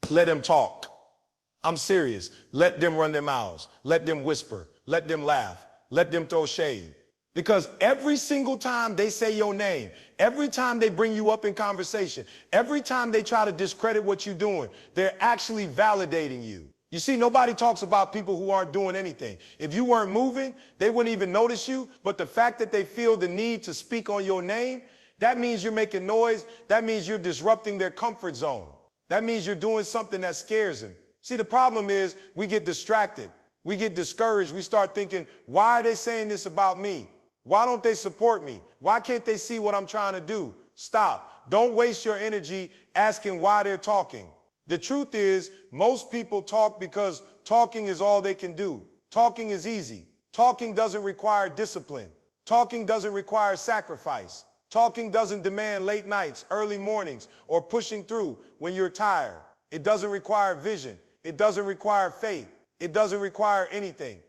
Let them talk. I'm serious. Let them run their mouths. Let them whisper. Let them laugh. Let them throw shade. Because every single time they say your name, every time they bring you up in conversation, every time they try to discredit what you're doing, they're actually validating you. You see, nobody talks about people who aren't doing anything. If you weren't moving, they wouldn't even notice you. But the fact that they feel the need to speak on your name, that means you're making noise. That means you're disrupting their comfort zone. That means you're doing something that scares them. See, the problem is we get distracted. We get discouraged. We start thinking, why are they saying this about me? Why don't they support me? Why can't they see what I'm trying to do? Stop. Don't waste your energy asking why they're talking. The truth is, most people talk because talking is all they can do. Talking is easy. Talking doesn't require discipline. Talking doesn't require sacrifice. Talking doesn't demand late nights, early mornings, or pushing through when you're tired. It doesn't require vision. It doesn't require faith. It doesn't require anything.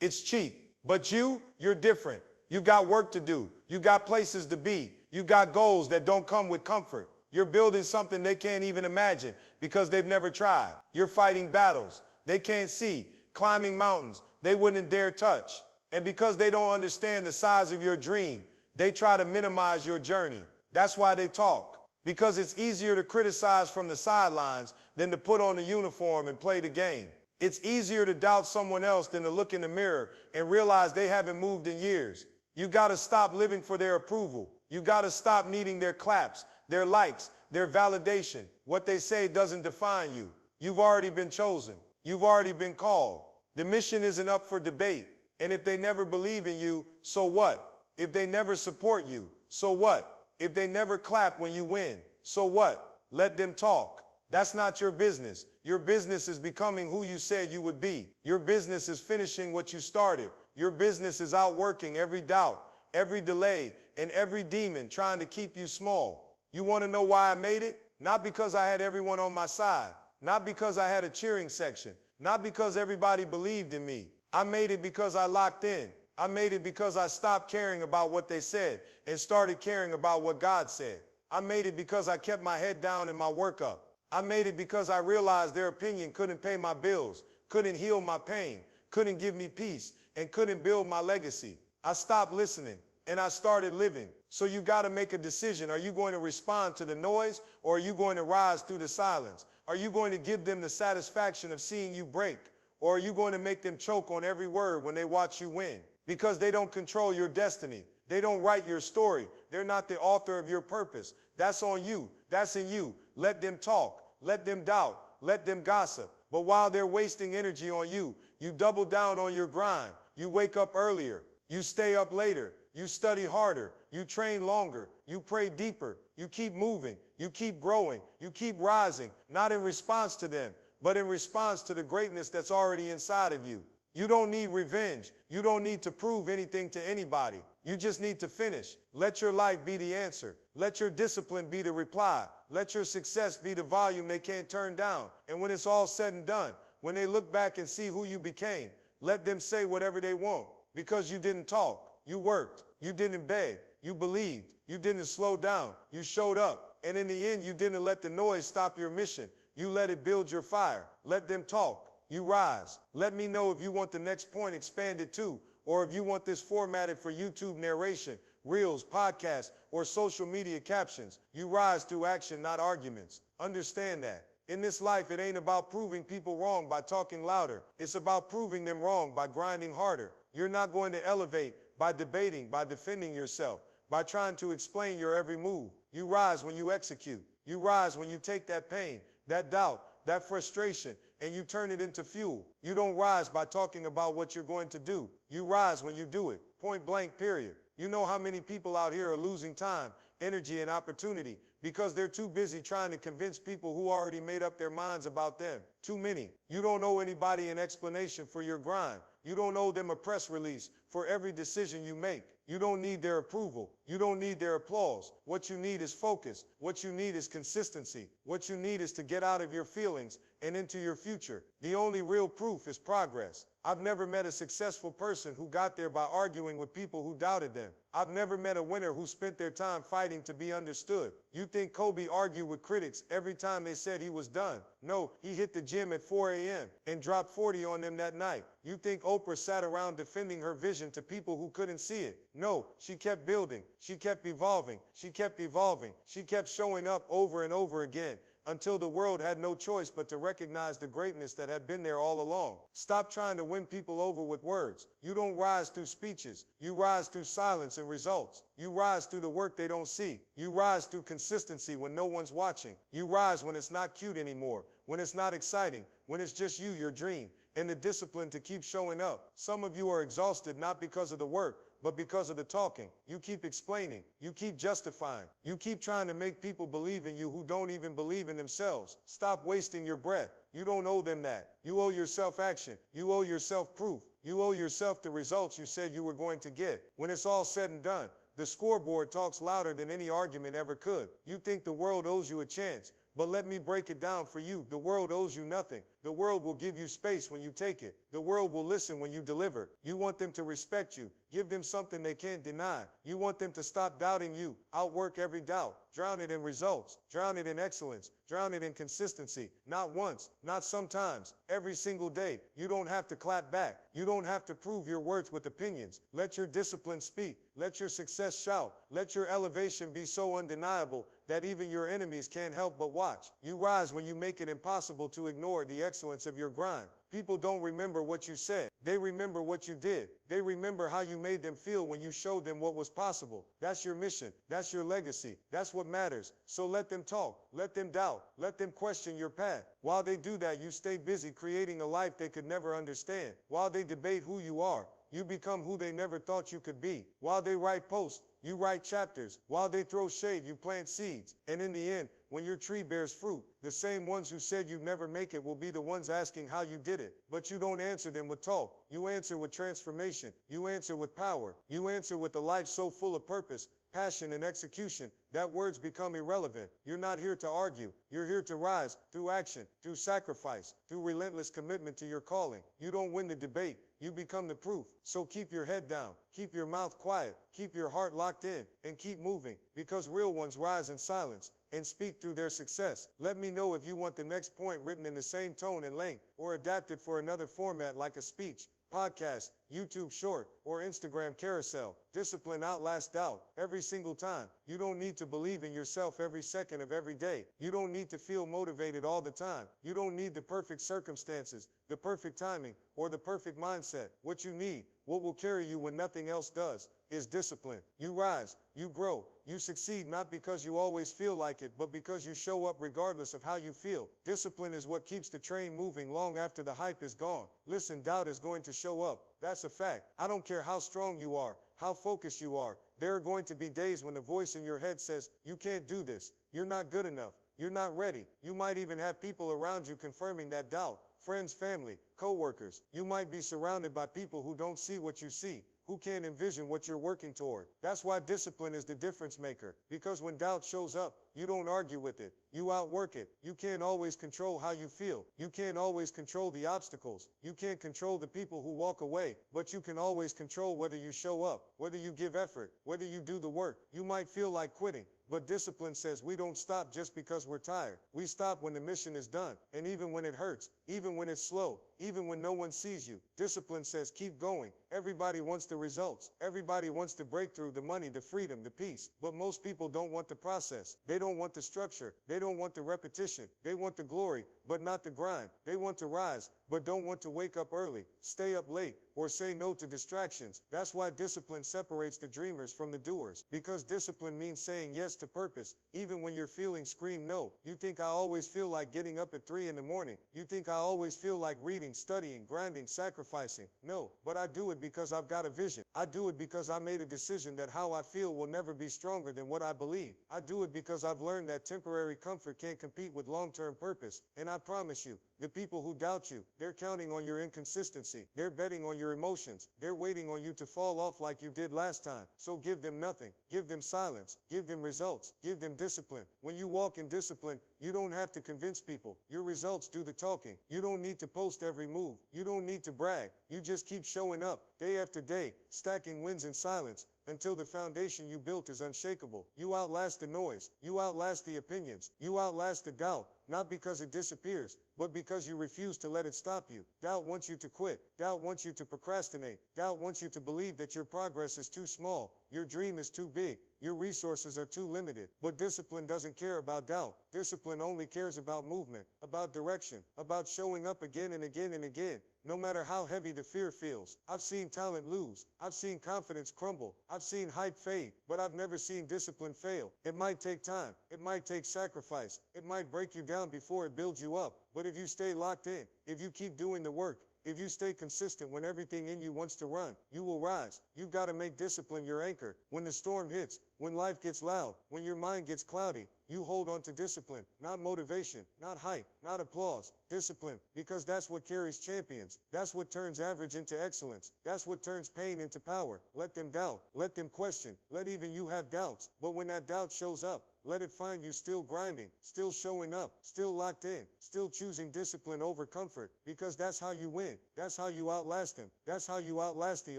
It's cheap. But you're different. You got work to do. You got places to be. You got goals that don't come with comfort. You're building something they can't even imagine because they've never tried. You're fighting battles they can't see, climbing mountains they wouldn't dare touch. And because they don't understand the size of your dream, they try to minimize your journey. That's why they talk. Because it's easier to criticize from the sidelines than to put on the uniform and play the game. It's easier to doubt someone else than to look in the mirror and realize they haven't moved in years. You got to stop living for their approval. You got to stop needing their claps, their likes, their validation. What they say doesn't define you. You've already been chosen. You've already been called. The mission isn't up for debate. And if they never believe in you, so what? If they never support you, so what? If they never clap when you win, so what? Let them talk. That's not your business. Your business is becoming who you said you would be. Your business is finishing what you started. Your business is outworking every doubt, every delay, and every demon trying to keep you small. You want to know why I made it? Not because I had everyone on my side. Not because I had a cheering section. Not because everybody believed in me. I made it because I locked in. I made it because I stopped caring about what they said and started caring about what God said. I made it because I kept my head down and my work up. I made it because I realized their opinion couldn't pay my bills, couldn't heal my pain, couldn't give me peace, and couldn't build my legacy. I stopped listening and I started living. So you got to make a decision. Are you going to respond to the noise, or are you going to rise through the silence? Are you going to give them the satisfaction of seeing you break, or are you going to make them choke on every word when they watch you win? Because they don't control your destiny. They don't write your story. They're not the author of your purpose. That's on you. That's in you. Let them talk. Let them doubt. Let them gossip. But while they're wasting energy on you, you double down on your grind. You wake up earlier. You stay up later. You study harder. You train longer. You pray deeper. You keep moving. You keep growing. You keep rising, not in response to them, but in response to the greatness that's already inside of you. You don't need revenge. You don't need to prove anything to anybody. You just need to finish. Let your life be the answer. Let your discipline be the reply. Let your success be the volume they can't turn down. And when it's all said and done, when they look back and see who you became, let them say whatever they want. Because you didn't talk. You worked. You didn't beg. You believed. You didn't slow down. You showed up. And in the end, you didn't let the noise stop your mission. You let it build your fire. Let them talk. You rise. Let me know if you want the next point expanded too, or if you want this formatted for YouTube narration, reels, podcasts, or social media captions. You rise through action, not arguments. Understand that. In this life, it ain't about proving people wrong by talking louder. It's about proving them wrong by grinding harder. You're not going to elevate by debating, by defending yourself, by trying to explain your every move. You rise when you execute. You rise when you take that pain, that doubt, that frustration, and you turn it into fuel. You don't rise by talking about what you're going to do. You rise when you do it. Point blank, period. You know how many people out here are losing time, energy, and opportunity because they're too busy trying to convince people who already made up their minds about them. Too many. You don't owe anybody an explanation for your grind. You don't owe them a press release for every decision you make. You don't need their approval. You don't need their applause. What you need is focus. What you need is consistency. What you need is to get out of your feelings and into your future. The only real proof is progress. I've never met a successful person who got there by arguing with people who doubted them. I've never met a winner who spent their time fighting to be understood. You think Kobe argued with critics every time they said he was done? No, he hit the gym at 4 a.m. and dropped 40 on them that night. You think Oprah sat around defending her vision to people who couldn't see it? No, she kept building. She kept evolving. She kept evolving. She kept showing up over and over again, until the world had no choice but to recognize the greatness that had been there all along. Stop trying to win people over with words. You don't rise through speeches. You rise through silence and results. You rise through the work they don't see. You rise through consistency when no one's watching. You rise when it's not cute anymore, when it's not exciting, when it's just you, your dream, and the discipline to keep showing up. Some of you are exhausted not because of the work, but because of the talking. You keep explaining. You keep justifying. You keep trying to make people believe in you who don't even believe in themselves. Stop wasting your breath. You don't owe them that. You owe yourself action. You owe yourself proof. You owe yourself the results you said you were going to get. When it's all said and done, the scoreboard talks louder than any argument ever could. You think the world owes you a chance, but let me break it down for you. The world owes you nothing. The world will give you space when you take it. The world will listen when you deliver. You want them to respect you. Give them something they can't deny. You want them to stop doubting you. Outwork every doubt. Drown it in results. Drown it in excellence. Drown it in consistency. Not once, not sometimes, every single day. You don't have to clap back. You don't have to prove your worth with opinions. Let your discipline speak. Let your success shout. Let your elevation be so undeniable that even your enemies can't help but watch. You rise when you make it impossible to ignore the excellence of your grind. People don't remember what you said. They remember what you did. They remember how you made them feel when you showed them what was possible. That's your mission. That's your legacy. That's what matters. So let them talk. Let them doubt. Let them question your path. While they do that, you stay busy creating a life they could never understand. While they debate who you are, you become who they never thought you could be. While they write posts, you write chapters. While they throw shade, you plant seeds. And in the end, when your tree bears fruit, the same ones who said you'd never make it will be the ones asking how you did it. But you don't answer them with talk. You answer with transformation. You answer with power. You answer with a life so full of purpose, passion, and execution that words become irrelevant. You're not here to argue. You're here to rise through action, through sacrifice, through relentless commitment to your calling. You don't win the debate. You become the proof. So keep your head down, keep your mouth quiet, keep your heart locked in, and keep moving, because real ones rise in silence and speak through their success. Let me know if you want the next point written in the same tone and length, or adapted for another format like a speech, podcast, YouTube short, or Instagram carousel. Discipline outlasts doubt every single time. You don't need to believe in yourself every second of every day. You don't need to feel motivated all the time. You don't need the perfect circumstances, the perfect timing, or the perfect mindset. What you need, what will carry you when nothing else does, is discipline. You rise, you grow, you succeed not because you always feel like it, but because you show up regardless of how you feel. Discipline is what keeps the train moving long after the hype is gone. Listen, doubt is going to show up. That's a fact. I don't care how strong you are, how focused you are. There are going to be days when the voice in your head says, you can't do this. You're not good enough. You're not ready. You might even have people around you confirming that doubt. Friends, family, co-workers. You might be surrounded by people who don't see what you see, who can't envision what you're working toward. That's why discipline is the difference maker. Because when doubt shows up, you don't argue with it. You outwork it. You can't always control how you feel. You can't always control the obstacles. You can't control the people who walk away, but you can always control whether you show up, whether you give effort, whether you do the work. You might feel like quitting, but discipline says we don't stop just because we're tired. We stop when the mission is done, and even when it hurts, even when it's slow, even when no one sees you. Discipline says keep going. Everybody wants the results. Everybody wants the breakthrough, the money, the freedom, the peace. But most people don't want the process. They don't want the structure. They don't want the repetition. They want the glory, but not the grind. They want to rise, but don't want to wake up early, stay up late, or say no to distractions. That's why discipline separates the dreamers from the doers. Because discipline means saying yes to purpose, even when your feelings scream no. You think I always feel like getting up at 3 in the morning. You think I always feel like reading, studying, grinding, sacrificing. No, but I do it because I've got a vision. I do it because I made a decision that how I feel will never be stronger than what I believe. I do it because I've learned that temporary comfort can't compete with long-term purpose. And I promise you, the people who doubt you, they're counting on your inconsistency. They're betting on your emotions. They're waiting on you to fall off like you did last time. So give them nothing. Give them silence. Give them results. Give them discipline. When you walk in discipline, you don't have to convince people. Your results do the talking. You don't need to post every move. You don't need to brag. You just keep showing up day after day, stacking wins in silence, until the foundation you built is unshakable. You outlast the noise. You outlast the opinions. You outlast the doubt. not because it disappears, but because you refuse to let it stop you. Doubt wants you to quit. Doubt wants you to procrastinate. Doubt wants you to believe that your progress is too small, your dream is too big, your resources are too limited. But discipline doesn't care about doubt. Discipline only cares about movement, about direction, about showing up again and again and again, no matter how heavy the fear feels. I've seen talent lose. I've seen confidence crumble. I've seen hype fade, but I've never seen discipline fail. It might take time. It might take sacrifice. It might break you down before it builds you up. But if you stay locked in, if you keep doing the work, if you stay consistent when everything in you wants to run, you will rise. You've got to make discipline your anchor. When the storm hits, when life gets loud, when your mind gets cloudy, you hold on to discipline, not motivation, not hype, not applause. Discipline, because that's what carries champions. That's what turns average into excellence. That's what turns pain into power. Let them doubt. Let them question. Let even you have doubts. But when that doubt shows up, let it find you still grinding, still showing up, still locked in, still choosing discipline over comfort, because that's how you win. That's how you outlast them. That's how you outlast the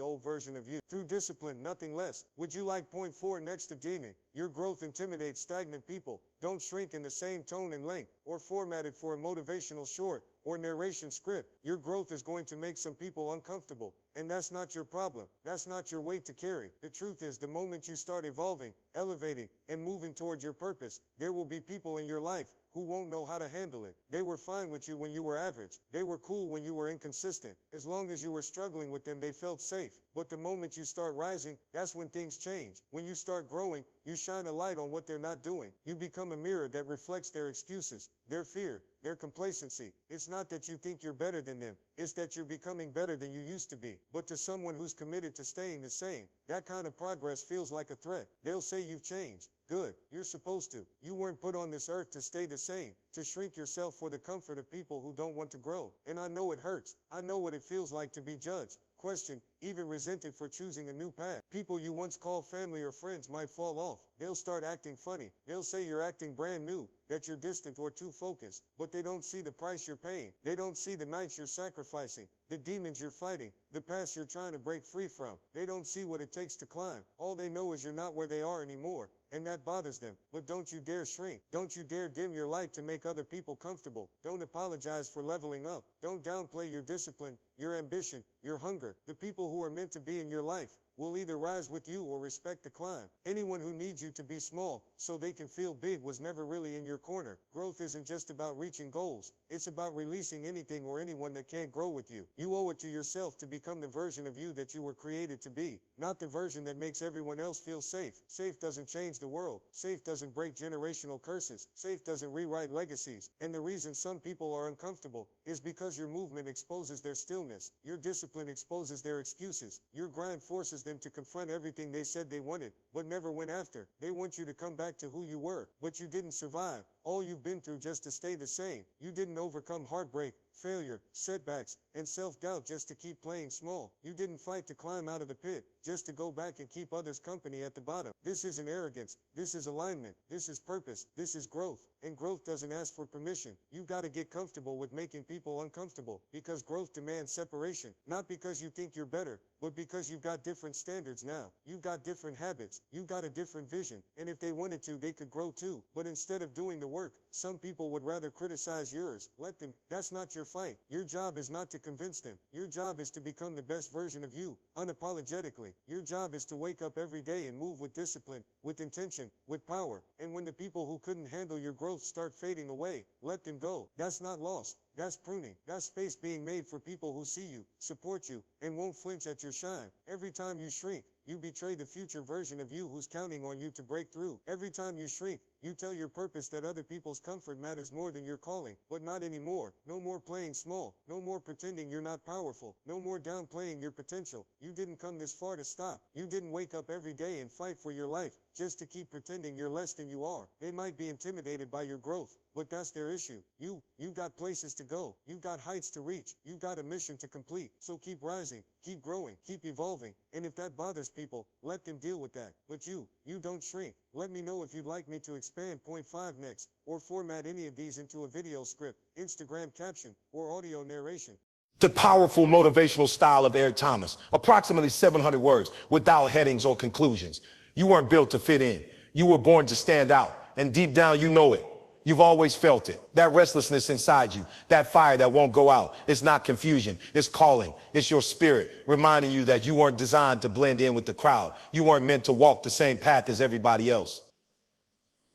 old version of you. Through discipline, nothing less. Would you like point 4 next to gaming? Your growth intimidates stagnant people. Don't shrink in the same tone and length, or formatted for a motivational short or narration script. Your growth is going to make some people uncomfortable, and that's not your problem. That's not your weight to carry. The truth is, the moment you start evolving, elevating, and moving toward your purpose, there will be people in your life who won't know how to handle it. They were fine with you when you were average. They were cool when you were inconsistent. As long as you were struggling with them, they felt safe. But the moment you start rising, that's when things change. When you start growing, you shine a light on what they're not doing. You become a mirror that reflects their excuses, their fear, their complacency. It's not that you think you're better than them. It's that you're becoming better than you used to be. But to someone who's committed to staying the same, that kind of progress feels like a threat. They'll say you've changed. Good. You're supposed to. You weren't put on this earth to stay the same, to shrink yourself for the comfort of people who don't want to grow. And I know it hurts. I know what it feels like to be judged, questioned, even resented for choosing a new path. People you once called family or friends might fall off. They'll start acting funny. They'll say you're acting brand new, that you're distant or too focused. But they don't see the price you're paying. They don't see the nights you're sacrificing, the demons you're fighting, the past you're trying to break free from. They don't see what it takes to climb. All they know is you're not where they are anymore, and that bothers them. But don't you dare shrink. Don't you dare dim your light to make other people comfortable. Don't apologize for leveling up. Don't downplay your discipline, your ambition, your hunger. The people who are meant to be in your life will either rise with you or respect the climb. Anyone who needs you to be small so they can feel big was never really in your corner. Growth isn't just about reaching goals. It's about releasing anything or anyone that can't grow with you. You owe it to yourself to become the version of you that you were created to be, not the version that makes everyone else feel safe. Safe doesn't change the world. Safe doesn't break generational curses. Safe doesn't rewrite legacies. And the reason some people are uncomfortable is because your movement exposes their stillness. Your discipline exposes their excuses. Your grind forces them to confront everything they said they wanted, but never went after. They want you to come back to who you were, but you didn't survive all you've been through just to stay the same. You didn't overcome heartbreak, failure, setbacks, and self-doubt just to keep playing small. You didn't fight to climb out of the pit, just to go back and keep others company at the bottom. This isn't arrogance. This is alignment. This is purpose. This is growth. And growth doesn't ask for permission. You've got to get comfortable with making people uncomfortable, because growth demands separation. Not because you think you're better, but because you've got different standards now. You've got different habits. You've got a different vision. And if they wanted to, they could grow too. But instead of doing the work, some people would rather criticize yours. Let them. That's not your fight. Your job is not to convince them. Your job is to become the best version of you, unapologetically. Your job is to wake up every day and move with discipline, with intention, with power. And when the people who couldn't handle your growth start fading away, let them go. That's not loss. That's pruning. That's space being made for people who see you, support you, and won't flinch at your shine. Every time you shrink, you betray the future version of you who's counting on you to break through. Every time you shrink, you tell your purpose that other people's comfort matters more than your calling. But not anymore. No more playing small. No more pretending you're not powerful. No more downplaying your potential. You didn't come this far to stop. You didn't wake up every day and fight for your life just to keep pretending you're less than you are. They might be intimidated by your growth, but that's their issue. You've got places to go. You've got heights to reach. You've got a mission to complete. So keep rising, keep growing, keep evolving. And if that bothers people, let them deal with that. But you don't shrink. Let me know if you'd like me to expand point 5 next, or format any of these into a video script, Instagram caption, or audio narration. The powerful motivational style of Eric Thomas, approximately 700 words, without headings or conclusions. You weren't built to fit in. You were born to stand out, and deep down you know it. You've always felt it. That restlessness inside you, that fire that won't go out. It's not confusion. It's calling. It's your spirit reminding you that you weren't designed to blend in with the crowd. You weren't meant to walk the same path as everybody else.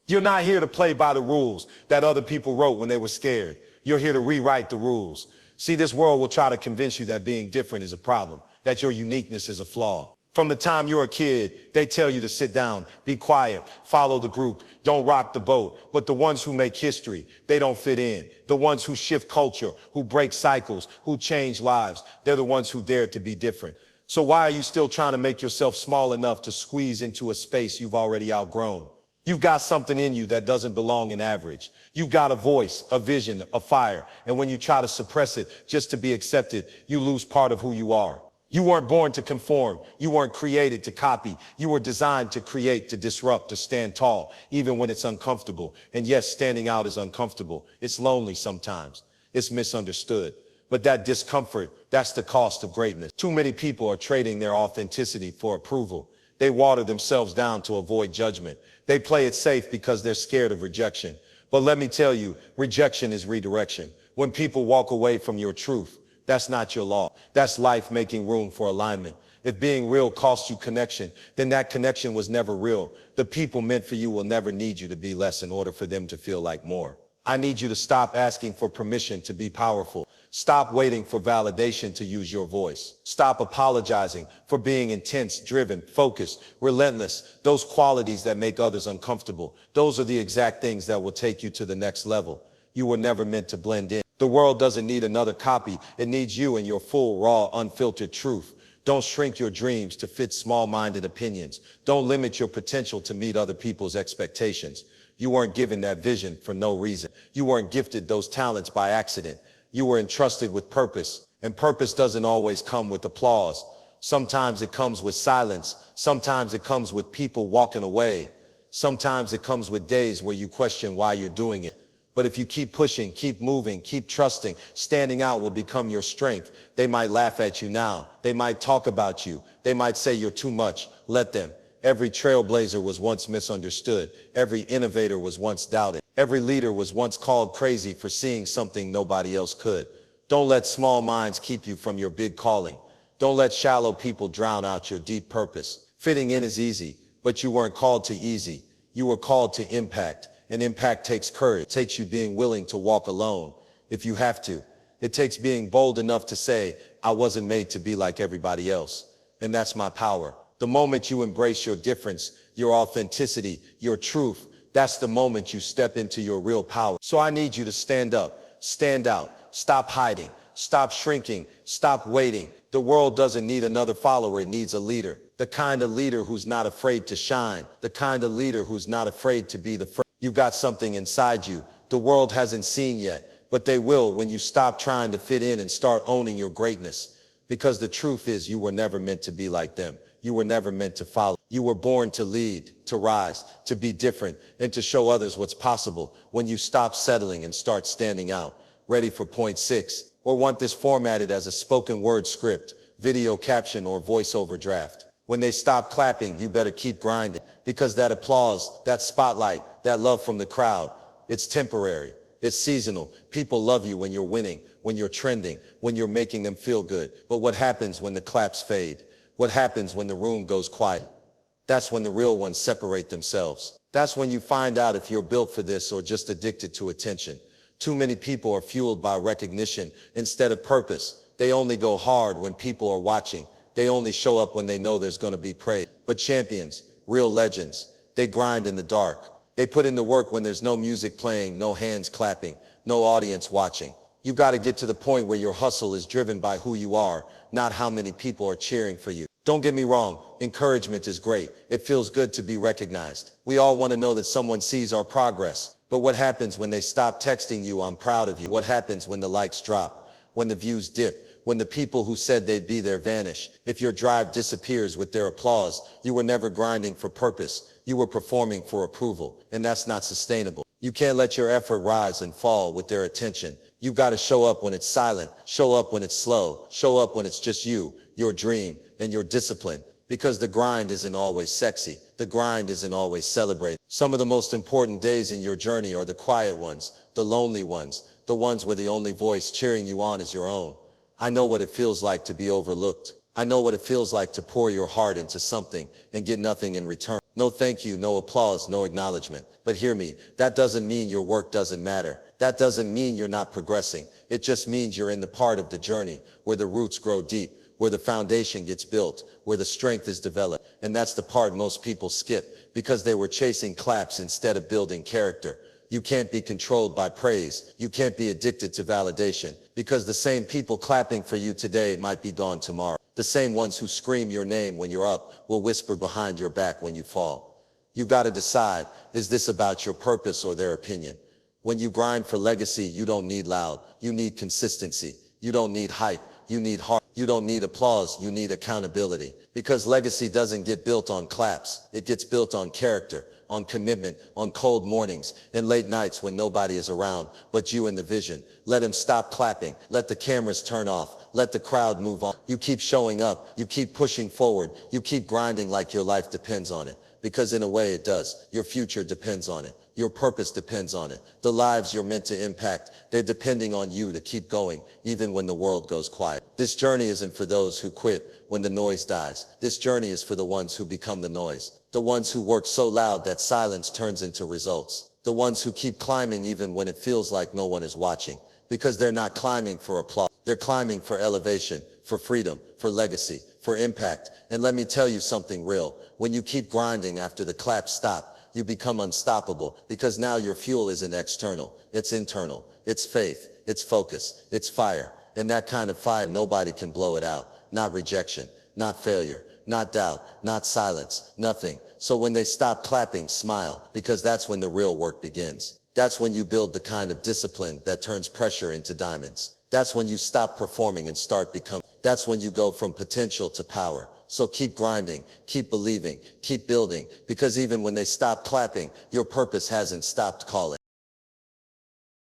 You're not here to play by the rules that other people wrote when they were scared. You're here to rewrite the rules. See, this world will try to convince you that being different is a problem, that your uniqueness is a flaw. From the time you're a kid, they tell you to sit down, be quiet, follow the group, don't rock the boat. But the ones who make history, they don't fit in. The ones who shift culture, who break cycles, who change lives, they're the ones who dare to be different. So why are you still trying to make yourself small enough to squeeze into a space you've already outgrown? You've got something in you that doesn't belong in average. You've got a voice, a vision, a fire. And when you try to suppress it just to be accepted, you lose part of who you are. You weren't born to conform. You weren't created to copy. You were designed to create, to disrupt, to stand tall, even when it's uncomfortable. And yes, standing out is uncomfortable. It's lonely sometimes. It's misunderstood. But that discomfort, that's the cost of greatness. Too many people are trading their authenticity for approval. They water themselves down to avoid judgment. They play it safe because they're scared of rejection. But let me tell you, rejection is redirection. When people walk away from your truth, that's not your law. That's life making room for alignment. If being real costs you connection, then that connection was never real. The people meant for you will never need you to be less in order for them to feel like more. I need you to stop asking for permission to be powerful. Stop waiting for validation to use your voice. Stop apologizing for being intense, driven, focused, relentless. Those qualities that make others uncomfortable. Those are the exact things that will take you to the next level. You were never meant to blend in. The world doesn't need another copy. It needs you and your full, raw, unfiltered truth. Don't shrink your dreams to fit small-minded opinions. Don't limit your potential to meet other people's expectations. You weren't given that vision for no reason. You weren't gifted those talents by accident. You were entrusted with purpose, and purpose doesn't always come with applause. Sometimes it comes with silence. Sometimes it comes with people walking away. Sometimes it comes with days where you question why you're doing it. But if you keep pushing, keep moving, keep trusting, standing out will become your strength. They might laugh at you now. They might talk about you. They might say you're too much. Let them. Every trailblazer was once misunderstood. Every innovator was once doubted. Every leader was once called crazy for seeing something nobody else could. Don't let small minds keep you from your big calling. Don't let shallow people drown out your deep purpose. Fitting in is easy, but you weren't called to easy. You were called to impact. And impact takes courage. It takes you being willing to walk alone if you have to. It takes being bold enough to say, I wasn't made to be like everybody else. And that's my power. The moment you embrace your difference, your authenticity, your truth, that's the moment you step into your real power. So I need you to stand up, stand out, stop hiding, stop shrinking, stop waiting. The world doesn't need another follower, it needs a leader. The kind of leader who's not afraid to shine, the kind of leader who's not afraid to be the first. You've got something inside you the world hasn't seen yet, but they will when you stop trying to fit in and start owning your greatness. Because the truth is, you were never meant to be like them. You were never meant to follow. You were born to lead, to rise, to be different, and to show others what's possible when you stop settling and start standing out. Ready for point 6? Or want this formatted as a spoken word script, video caption, or voiceover draft. When they stop clapping, you better keep grinding, because that applause, that spotlight, that love from the crowd, it's temporary, it's seasonal. People love you when you're winning, when you're trending, when you're making them feel good. But what happens when the claps fade? What happens when the room goes quiet? That's when the real ones separate themselves. That's when you find out if you're built for this or just addicted to attention. Too many people are fueled by recognition instead of purpose. They only go hard when people are watching. They only show up when they know there's going to be praise. But champions, real legends, they grind in the dark. They put in the work when there's no music playing, no hands clapping, no audience watching. You got to get to the point where your hustle is driven by who you are, not how many people are cheering for you. Don't get me wrong, encouragement is great. It feels good to be recognized. We all want to know that someone sees our progress. But what happens when they stop texting you, I'm proud of you? What happens when the likes drop, when the views dip, when the people who said they'd be there vanish? If your drive disappears with their applause, you were never grinding for purpose. You were performing for approval, and that's not sustainable. You can't let your effort rise and fall with their attention. You've got to show up when it's silent, show up when it's slow, show up when it's just you, your dream, and your discipline. Because the grind isn't always sexy. The grind isn't always celebrated. Some of the most important days in your journey are the quiet ones, the lonely ones, the ones where the only voice cheering you on is your own. I know what it feels like to be overlooked. I know what it feels like to pour your heart into something and get nothing in return. No thank you, no applause, no acknowledgement. But hear me, that doesn't mean your work doesn't matter. That doesn't mean you're not progressing. It just means you're in the part of the journey where the roots grow deep, where the foundation gets built, where the strength is developed. And that's the part most people skip because they were chasing claps instead of building character. You can't be controlled by praise. You can't be addicted to validation because the same people clapping for you today might be gone tomorrow. The same ones who scream your name when you're up will whisper behind your back when you fall. You got to decide, is this about your purpose or their opinion? When you grind for legacy, you don't need loud. You need consistency. You don't need hype. You need heart. You don't need applause. You need accountability. Because legacy doesn't get built on claps. It gets built on character, on commitment, on cold mornings, and late nights when nobody is around but you and the vision. Let them stop clapping. Let the cameras turn off. Let the crowd move on. You keep showing up. You keep pushing forward. You keep grinding like your life depends on it. Because in a way it does. Your future depends on it. Your purpose depends on it. The lives you're meant to impact, they're depending on you to keep going, even when the world goes quiet. This journey isn't for those who quit when the noise dies. This journey is for the ones who become the noise. The ones who work so loud that silence turns into results. The ones who keep climbing even when it feels like no one is watching. Because they're not climbing for applause. They're climbing for elevation, for freedom, for legacy, for impact. And let me tell you something real. When you keep grinding after the claps stop, you become unstoppable because now your fuel isn't external, it's internal. It's faith, it's focus, it's fire. And that kind of fire, nobody can blow it out. Not rejection, not failure, not doubt, not silence, nothing. So when they stop clapping, smile, because that's when the real work begins. That's when you build the kind of discipline that turns pressure into diamonds. That's when you stop performing and start becoming. That's when you go from potential to power. So keep grinding, keep believing, keep building, because even when they stop clapping, your purpose hasn't stopped calling.